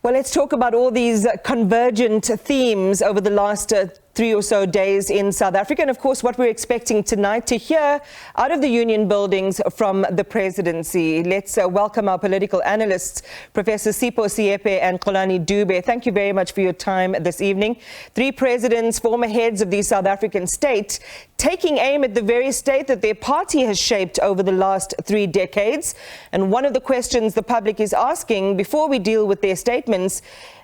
Well, let's talk about all these convergent themes over the last 3 or so days in South Africa. And of course, what we're expecting tonight to hear out of the union buildings from the presidency. Let's welcome our political analysts, Professor Sipho, Seepe and Xolani Dube. Thank you very much for your time this evening. 3 presidents, former heads of the South African state, taking aim at the very state that their party has shaped over the last 3 decades. And one of the questions the public is asking before we deal with their statements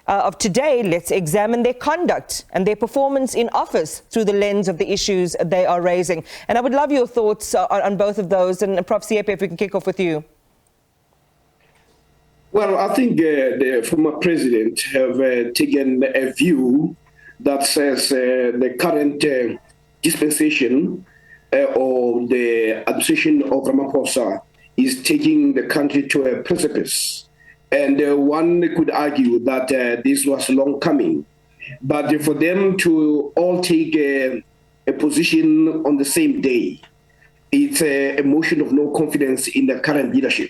of today, let's examine their conduct and their performance in office through the lens of the issues they are raising. And I would love your thoughts on both of those. And Prof. Seepe, if we can kick off with you. Well, I think the former president have taken a view that says the current dispensation or the administration of Ramaphosa is taking the country to a precipice. And one could argue that this was long coming. But for them to all take a position on the same day, it's a motion of no confidence in the current leadership.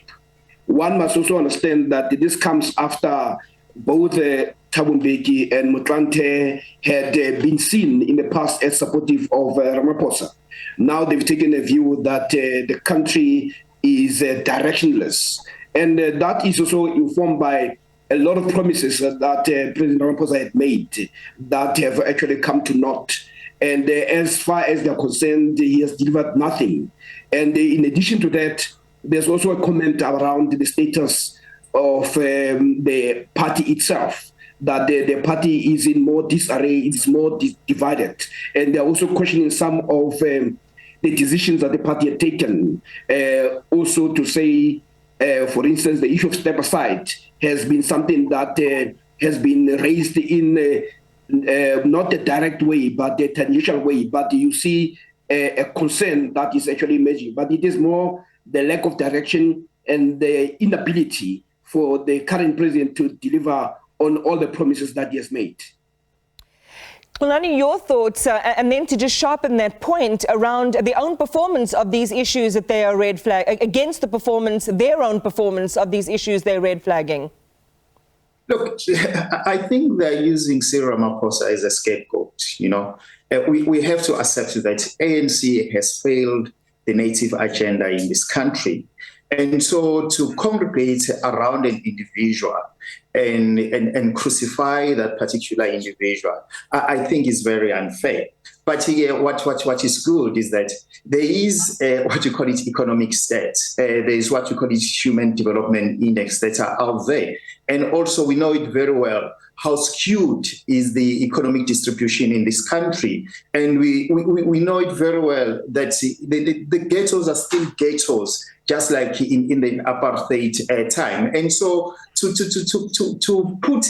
One must also understand that this comes after both Thabo Mbeki and Motlanthe had been seen in the past as supportive of Ramaphosa. Now they've taken a view that the country is directionless. And that is also informed by a lot of promises that President Ramaphosa had made that have actually come to naught. And as far as they're concerned, he has delivered nothing. And in addition to that, there's also a comment around the status of the party itself, that the party is in more disarray, it's more divided. And they're also questioning some of the decisions that the party had taken. Also to say, for instance, the issue of step aside has been something that has been raised in not a direct way, but a tangential way. But you see a concern that is actually emerging. But it is more the lack of direction and the inability for the current president to deliver on all the promises that he has made. Xolani, your thoughts, and then to just sharpen that point around their own performance of these issues that they are red flagging, against the performance, their own performance of these issues they're red flagging. Look, I think they're using Cyril Ramaphosa as a scapegoat. You know, we have to accept that ANC has failed the native agenda in this country. And so to congregate around an individual and crucify that particular individual, I think is very unfair. But what is good is that there is what you call it economic stats. There is what you call it human development index that are out there. And also we know it very well how skewed is the economic distribution in this country. And we know it very well that the ghettos are still ghettos, just like in the apartheid time. And so to put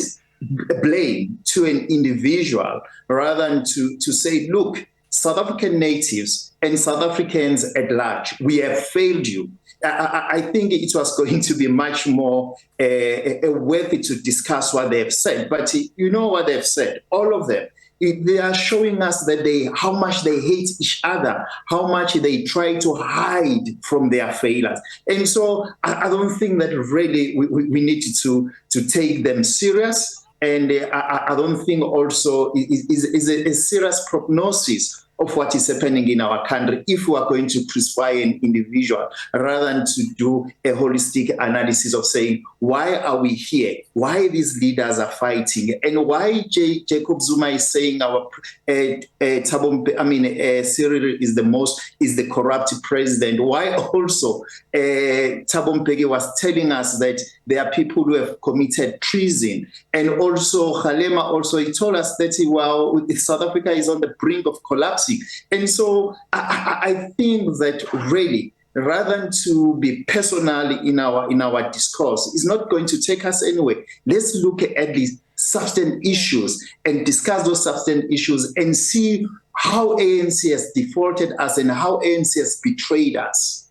blame to an individual rather than to say, look, South African natives and South Africans at large, we have failed you. I think it was going to be much more worthy to discuss what they have said. But you know what they've said, all of them. They are showing us that how much they hate each other, how much they try to hide from their failures. And so I don't think that really we need to take them serious. And I don't think also is a serious prognosis of what is happening in our country if we are going to crucify an individual rather than to do a holistic analysis of saying, why are we here? Why these leaders are fighting? And why Jacob Zuma is saying Cyril is the corrupt president? Why also Thabo Mbeki was telling us that there are people who have committed treason. And also Kgalema also he told us that South Africa is on the brink of collapsing. And so I think that really, rather than to be personal in our discourse, is not going to take us anywhere. Let's look at these substantive issues and discuss those substantive issues and see how ANC has defaulted us and how ANC has betrayed us.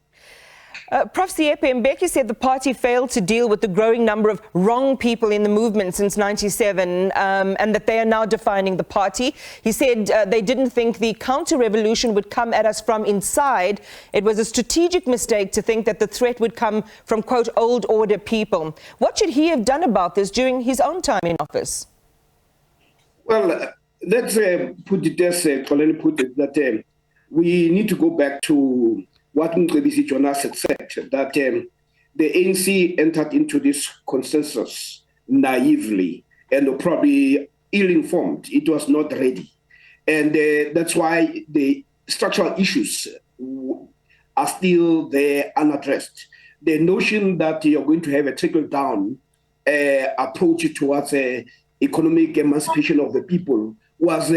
Prof. Seepe, Mbeki said the party failed to deal with the growing number of wrong people in the movement since '97 and that they are now defining the party. He said they didn't think the counter-revolution would come at us from inside. It was a strategic mistake to think that the threat would come from, quote, old order people. What should he have done about this during his own time in office? Well, let's put it as Xolani put it, that we need to go back to what Jonas had said, that the ANC entered into this consensus naively and probably ill-informed. It was not ready. And that's why the structural issues are still there unaddressed. The notion that you're going to have a trickle-down approach towards economic emancipation of the people was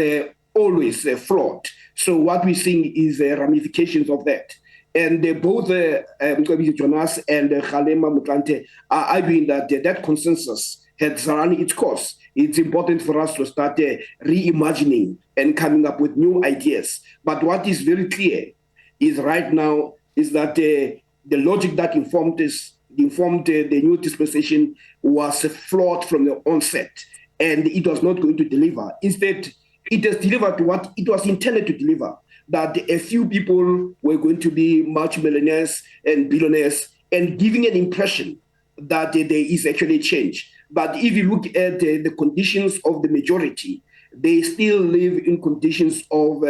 always flawed. So what we're seeing is ramifications of that. And both Jonas and Kgalema Motlanthe are arguing that that consensus has run its course. It's important for us to start reimagining and coming up with new ideas. But what is very clear is right now is that the logic that informed the new dispensation was flawed from the onset, and it was not going to deliver. Instead, it has delivered what it was intended to deliver, that a few people were going to be multimillionaires and billionaires and giving an impression that there is actually change. But if you look at the conditions of the majority, they still live in conditions of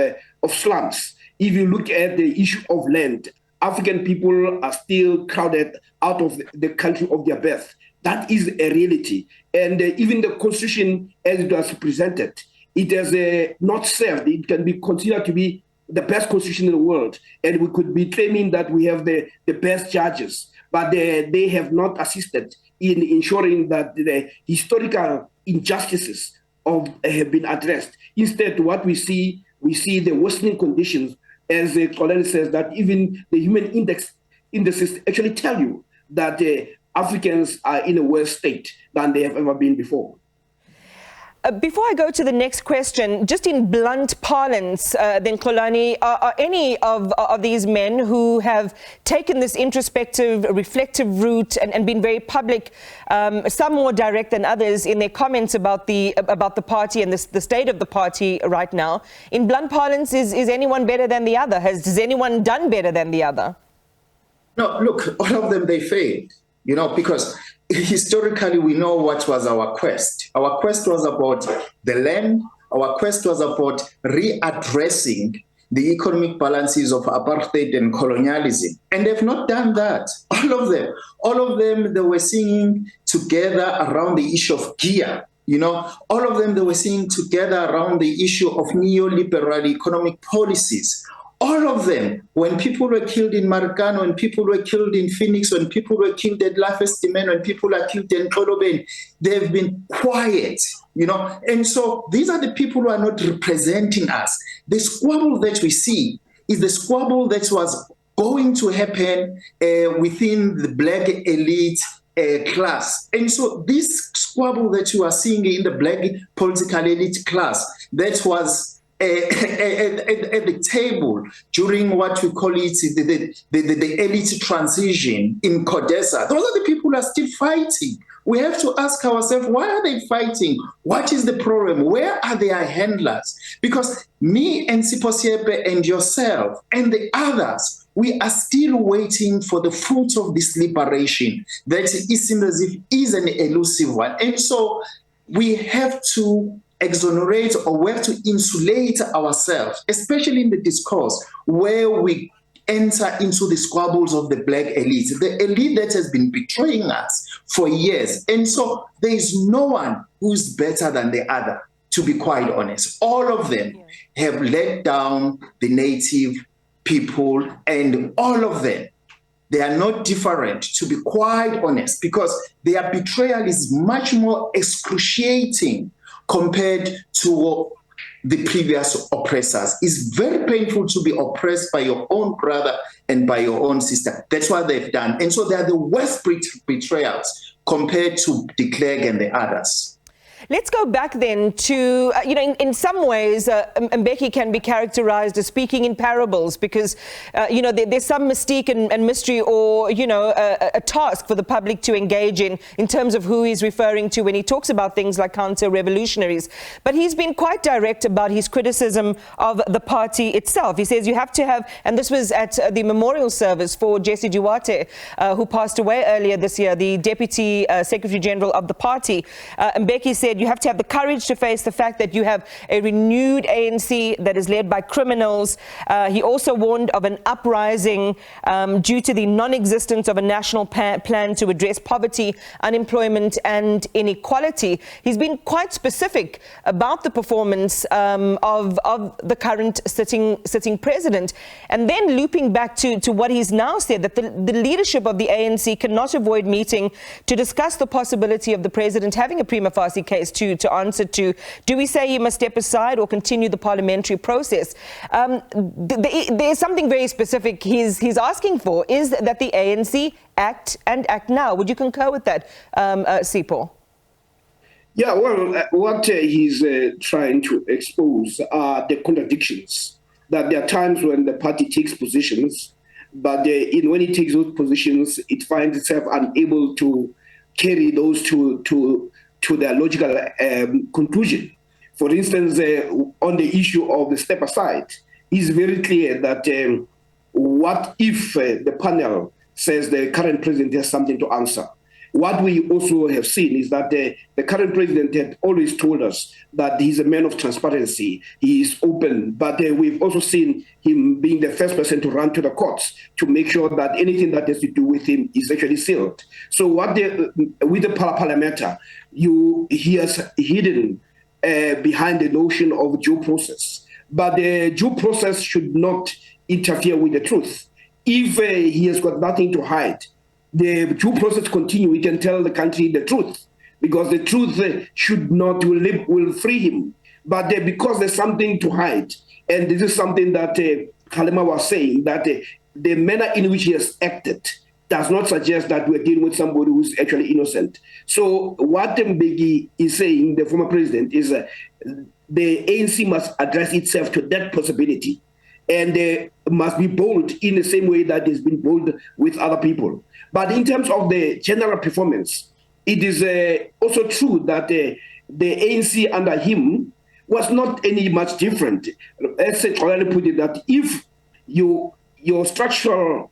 slums. If you look at the issue of land, African people are still crowded out of the country of their birth. That is a reality. And even the constitution as it was presented, it has not served. It can be considered to be the best constitution in the world. And we could be claiming that we have the best judges, but they have not assisted in ensuring that the historical injustices have been addressed. Instead, what we see the worsening conditions, as Xolani says, that even the human indices actually tell you that Africans are in a worse state than they have ever been before. Before I go to the next question, just in blunt parlance, then Xolani, are any of these men who have taken this introspective, reflective route and been very public, some more direct than others in their comments about the party and the state of the party right now, in blunt parlance, is anyone better than the other? Has anyone done better than the other? No, look, all of them, they failed, because historically, we know what was our quest. Our quest was about the land. Our quest was about readdressing the economic balances of apartheid and colonialism. And they've not done that. All of them, they were singing together around the issue of gear. All of them, they were singing together around the issue of neoliberal economic policies. All of them, when people were killed in Marikana, when people were killed in Phoenix, when people were killed at Lafestiman, when people are killed in Xolobeni, they've been quiet, And so these are the people who are not representing us. The squabble that we see is the squabble that was going to happen within the black elite class. And so this squabble that you are seeing in the black political elite class, that was at the table during what we call it the elite transition in CODESA. Those are the people who are still fighting. We have to ask ourselves, why are they fighting? What is the problem? Where are their handlers? Because me and Sipho and yourself and the others, we are still waiting for the fruit of this liberation that it seems as if is an elusive one. And so we have to exonerate, or we have to insulate ourselves, especially in the discourse where we enter into the squabbles of the black elite, the elite that has been betraying us for years. And so there is no one who's better than the other, to be quite honest. All of them have let down the native people, and all of them, they are not different, to be quite honest, because their betrayal is much more excruciating compared to the previous oppressors. It's very painful to be oppressed by your own brother and by your own sister. That's what they've done. And so they are the worst betrayals compared to de Klerk and the others. Let's go back then to, in some ways, Mbeki can be characterized as speaking in parables because, there's some mystique and mystery or, a task for the public to engage in terms of who he's referring to when he talks about things like counter-revolutionaries. But he's been quite direct about his criticism of the party itself. He says you have to have, and this was at the memorial service for Jesse Duarte, who passed away earlier this year, the Deputy Secretary General of the party. Mbeki said you have to have the courage to face the fact that you have a renewed ANC that is led by criminals. He also warned of an uprising due to the non-existence of a national plan to address poverty, unemployment and inequality. He's been quite specific about the performance of the current sitting president. And then looping back to what he's now said, that the leadership of the ANC cannot avoid meeting to discuss the possibility of the president having a prima facie case to answer to. Do we say he must step aside or continue the parliamentary process? There's something very specific he's asking for, is that the ANC act now. Would you concur with that, Sipho? Yeah, well, what he's trying to expose are the contradictions, that there are times when the party takes positions, but when it takes those positions, it finds itself unable to carry those to their logical conclusion. For instance, on the issue of the step aside, it's very clear that what if the panel says the current president has something to answer? What we also have seen is that the current president had always told us that he's a man of transparency, he is open, but we've also seen him being the first person to run to the courts to make sure that anything that has to do with him is actually sealed. So with the parliamenta, he has hidden behind the notion of due process. But the due process should not interfere with the truth. If he has got nothing to hide, the due process continue, we can tell the country the truth, because the truth will free him. But because there's something to hide, and this is something that Kgalema was saying, that the manner in which he has acted does not suggest that we're dealing with somebody who's actually innocent. So what Mbeki is saying, the former president, is the ANC must address itself to that possibility, and must be bold in the same way that it's been bold with other people. But in terms of the general performance, it is also true that the ANC under him was not any much different. As Xolani put it, that if your structural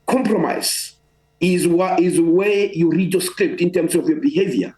compromise is where you read your script in terms of your behavior,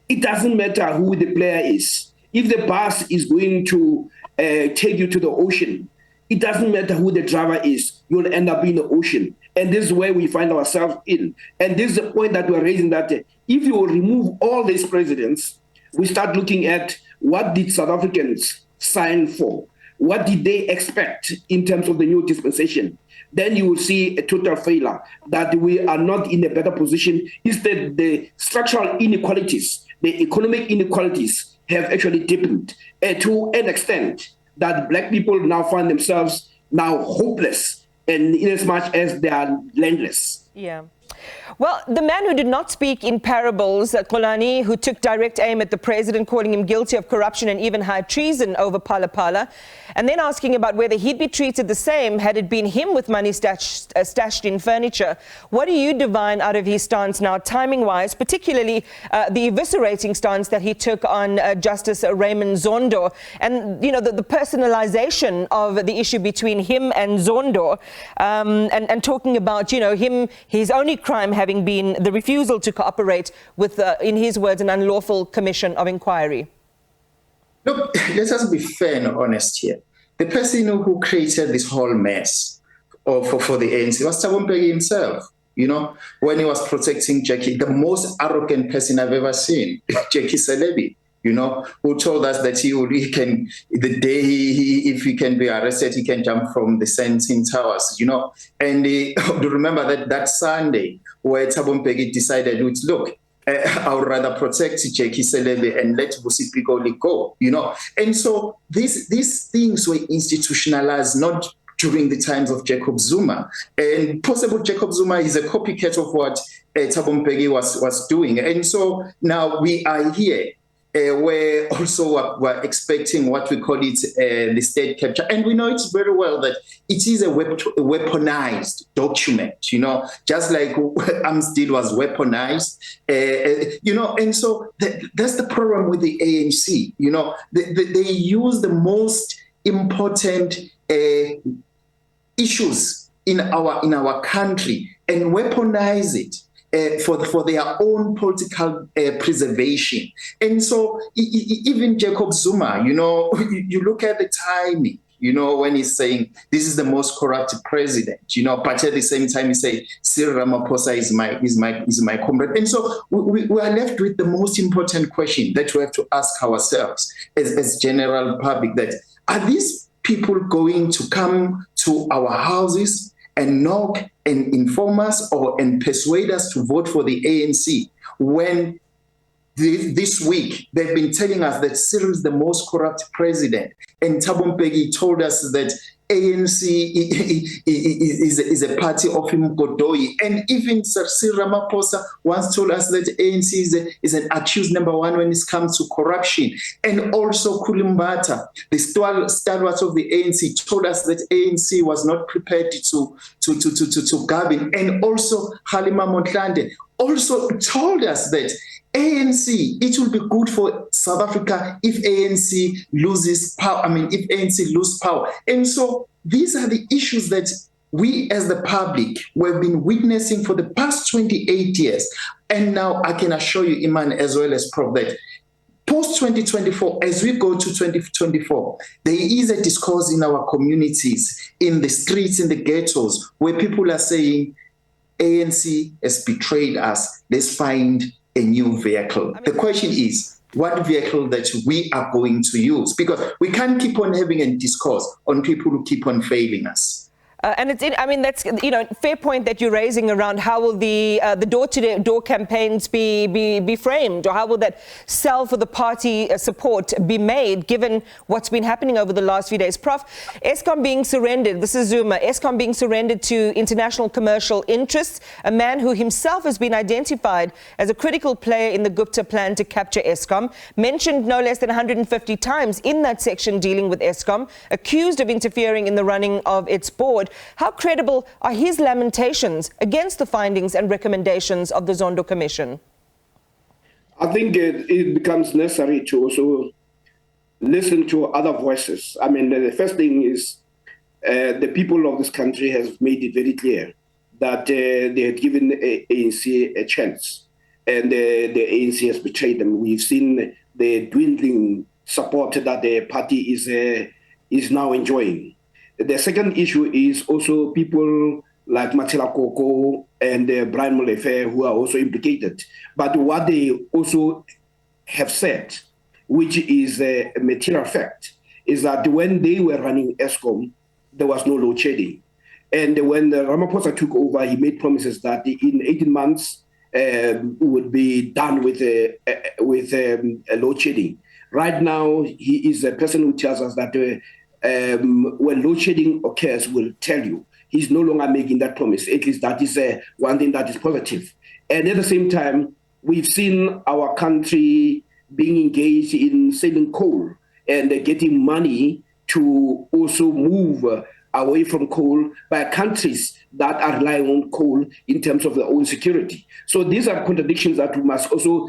it doesn't matter who the player is. If the bus is going to take you to the ocean, it doesn't matter who the driver is, you'll end up in the ocean. And this is where we find ourselves in. And this is the point that we're raising, that if you remove all these presidents, we start looking at what did South Africans sign for? What did they expect in terms of the new dispensation? Then you will see a total failure, that we are not in a better position. Instead, the structural inequalities, the economic inequalities have actually deepened to an extent that Black people now find themselves now hopeless, and in as much as they are landless. Yeah. Well, the man who did not speak in parables, Xolani, who took direct aim at the president, calling him guilty of corruption and even high treason over Phala, and then asking about whether he'd be treated the same had it been him with money stashed in furniture. What do you divine out of his stance now, timing-wise, particularly the eviscerating stance that he took on Justice Raymond Zondo, and, the personalization of the issue between him and Zondo, and talking about, his only crime having been the refusal to cooperate with, in his words, an unlawful commission of inquiry? Look, let us be fair and honest here. The person who created this whole mess for the ANC was Thabo Mbeki himself. When he was protecting Jackie, the most arrogant person I've ever seen, Jackie Selebi, who told us that he can, the day if he can be arrested, he can jump from the sentencing towers, And remember that Sunday where Thabo Mbeki decided, look, I would rather protect Jackie Selebi and let Sipho go, And so these things were institutionalized, not during the times of Jacob Zuma. And possible Jacob Zuma is a copycat of what Thabo Mbeki was doing. And so now we are here where also we're expecting what we call it the state capture. And we know it very well that it is a weaponized document, just like Amended was weaponized, and so that's the problem with the ANC. They use the most important issues in our country and weaponize it for their own political preservation. And so even Jacob Zuma, you look at the timing, when he's saying this is the most corrupt president, but at the same time he say Cyril Ramaphosa is my comrade. And so we are left with the most important question that we have to ask ourselves as general public, that are these people going to come to our houses and knock and inform us and persuade us to vote for the ANC when this week they've been telling us that Cyril is the most corrupt president, and Thabo Mbeki told us that ANC is a party of Mgodoi, and even Cyril Ramaphosa once told us that ANC is an accused number one when it comes to corruption. And also Kulimbata, the stalwart of the ANC, told us that ANC was not prepared to govern. And also Halima Motlanthe also told us that ANC, it will be good for South Africa if ANC loses power. If ANC loses power. And so these are the issues that we as the public have been witnessing for the past 28 years. And now I can assure you, Iman, as well as Prof, that post-2024, as we go to 2024, there is a discourse in our communities, in the streets, in the ghettos, where people are saying, ANC has betrayed us, let's find a new vehicle. The question is, what vehicle that we are going to use? Because we can't keep on having a discourse on people who keep on failing us. And that's fair point that you're raising around how will the door-to-door campaigns be framed, or how will that sell for the party support be made, given what's been happening over the last few days. Prof, Eskom being surrendered, this is Zuma, Eskom being surrendered to international commercial interests, a man who himself has been identified as a critical player in the Gupta plan to capture Eskom, mentioned no less than 150 times in that section dealing with Eskom, accused of interfering in the running of its board. How credible are his lamentations against the findings and recommendations of the Zondo Commission? I think it becomes necessary to also listen to other voices. The first thing is the people of this country have made it very clear that they had given ANC a chance, and the ANC has betrayed them. We've seen the dwindling support that the party is now enjoying. The second issue is also people like Matela Koko and Brian Molefe, who are also implicated. But what they also have said, which is a material fact, is that when they were running Eskom, there was no load shedding. And when Ramaphosa took over, he made promises that in 18 months would be done with load shedding. Right now, he is a person who tells us that when load shedding occurs, will tell you he's no longer making that promise. At least that is one thing that is positive. And at the same time, we've seen our country being engaged in selling coal and getting money to also move away from coal by countries that are relying on coal in terms of their own security. So these are contradictions that we must also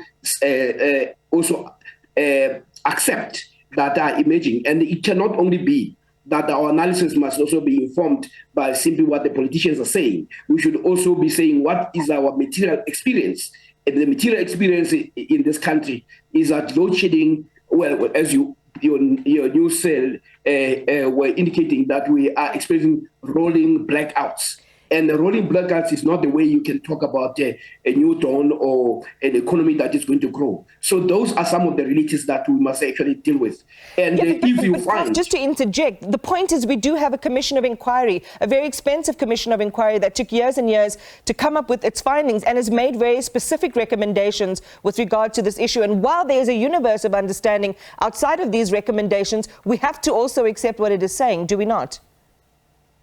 accept that are emerging. And it cannot only be that our analysis must also be informed by simply what the politicians are saying. We should also be saying what is our material experience. And the material experience in this country is that load shedding, well, as your news said, were indicating that we are experiencing rolling blackouts. And the rolling blackouts is not the way you can talk about a new dawn or an economy that is going to grow. So those are some of the realities that we must actually deal with. And if you find... Just to interject, the point is we do have a commission of inquiry, a very expensive commission of inquiry that took years and years to come up with its findings and has made very specific recommendations with regard to this issue. And while there is a universe of understanding outside of these recommendations, we have to also accept what it is saying, do we not?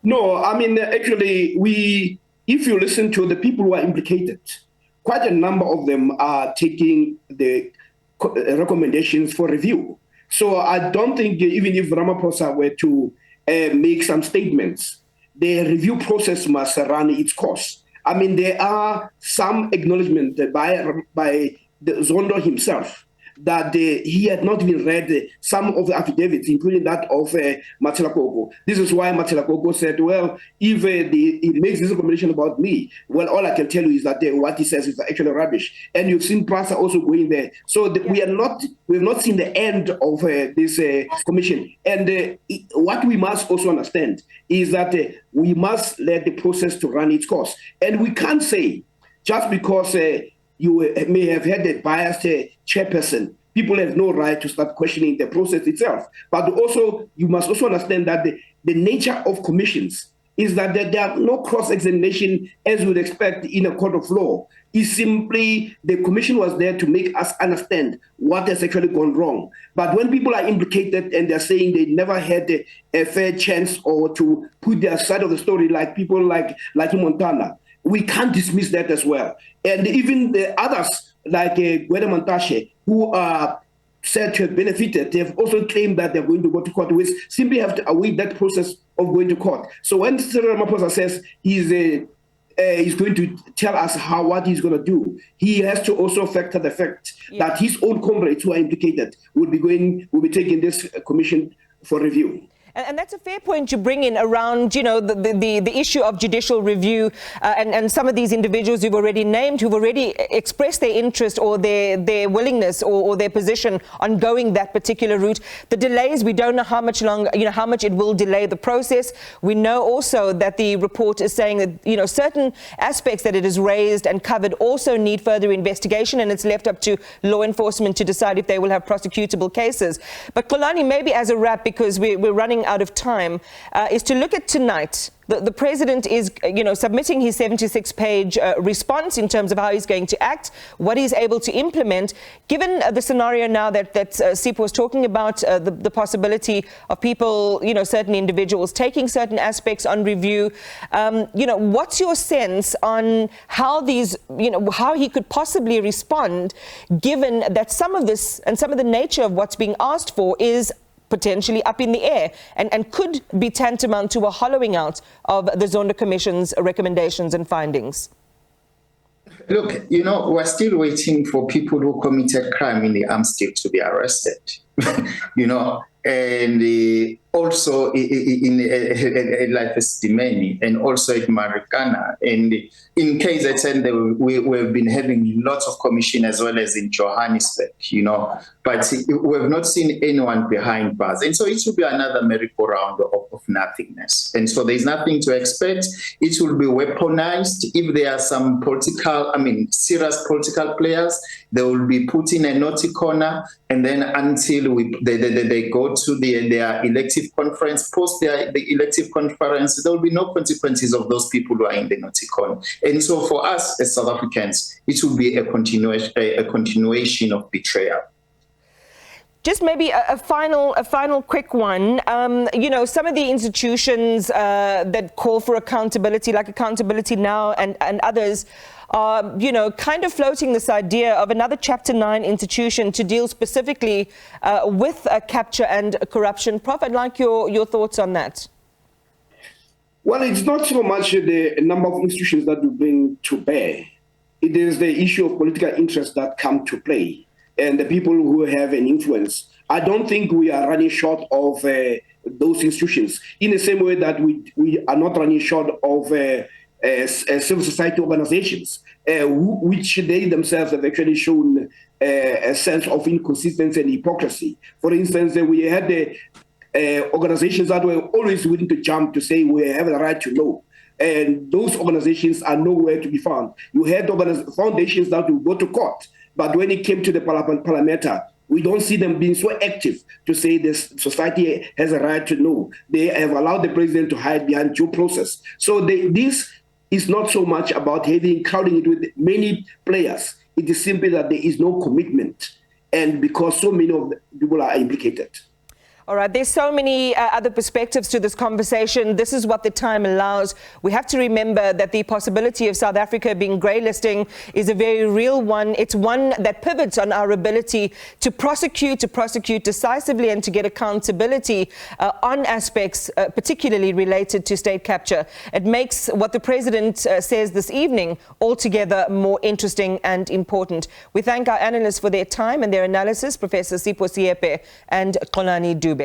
No, actually, if you listen to the people who are implicated, quite a number of them are taking the recommendations for review. So I don't think even if Ramaphosa were to make some statements, the review process must run its course. I mean, there are some acknowledgement by the Zondo himself that he had not even read some of the affidavits, including that of Matshelakoko. This is why Matshelakoko said, well, if he makes this recommendation about me, well, all I can tell you is that what he says is actually rubbish. And you've seen Prasa also going there. So we have not seen the end of this commission. And what we must also understand is that we must let the process to run its course. And we can't say, just because you may have had a biased chairperson, people have no right to start questioning the process itself. But also, you must also understand that the nature of commissions is that there are no cross-examination as you would expect in a court of law. It's simply the commission was there to make us understand what has actually gone wrong. But when people are implicated and they're saying they never had a fair chance or to put their side of the story, like people like Montana, we can't dismiss that as well. And even the others, like Gwede Mantashe, who are said to have benefited, they have also claimed that they're going to go to court. We simply have to await that process of going to court. So when Cyril Ramaphosa says he's going to tell us what he's going to do, he has to also factor the fact that his own comrades who are implicated will be taking this commission for review. And that's a fair point to bring in around, the issue of judicial review and some of these individuals you've already named who've already expressed their interest or their willingness or their position on going that particular route. The delays, we don't know how much longer, how much it will delay the process. We know also that the report is saying that, certain aspects that it has raised and covered also need further investigation, and it's left up to law enforcement to decide if they will have prosecutable cases. But Xolani, maybe as a wrap, because we're running out of time, is to look at tonight. The president is, submitting his 76-page response in terms of how he's going to act, what he's able to implement, given the scenario now that Sipho was talking about, the possibility of people, certain individuals taking certain aspects on review. What's your sense on how these, how he could possibly respond, given that some of this and some of the nature of what's being asked for is potentially up in the air and could be tantamount to a hollowing out of the Zondo Commission's recommendations and findings? Look, we're still waiting for people who committed crime in the armed state to be arrested, and also in like Stimeni and also at Marikana. And in KZN, we've been having lots of commission as well as in Johannesburg, but we have not seen anyone behind bars. And so it will be another merry-go-round of nothingness. And so there's nothing to expect. It will be weaponized. If there are some serious political players, they will be put in a naughty corner. And then until they go to their elective conference, the elective conference, there will be no consequences of those people who are in the naughty corner. And so for us as South Africans, it will be a continuation of betrayal. Just maybe a final quick one. Some of the institutions that call for accountability, like Accountability Now and others, are, kind of floating this idea of another Chapter 9 institution to deal specifically with capture and corruption. Prof, I'd like your thoughts on that. Well, it's not so much the number of institutions that we bring to bear. It is the issue of political interest that come to play and the people who have an influence. I don't think we are running short of those institutions in the same way that we are not running short of civil society organizations, which they themselves have actually shown a sense of inconsistency and hypocrisy. For instance, we had organizations that were always willing to jump to say we have the right to know. And those organizations are nowhere to be found. You had foundations that will go to court, but when it came to the parliamenta, we don't see them being so active to say this society has a right to know. They have allowed the president to hide behind due process. So this is not so much about crowding it with many players. It is simply that there is no commitment, and because so many of the people are implicated. All right, there's so many other perspectives to this conversation. This is what the time allows. We have to remember that the possibility of South Africa being grey-listing is a very real one. It's one that pivots on our ability to prosecute decisively and to get accountability on aspects particularly related to state capture. It makes what the President says this evening altogether more interesting and important. We thank our analysts for their time and their analysis, Professor Sipho and Xolani Dube.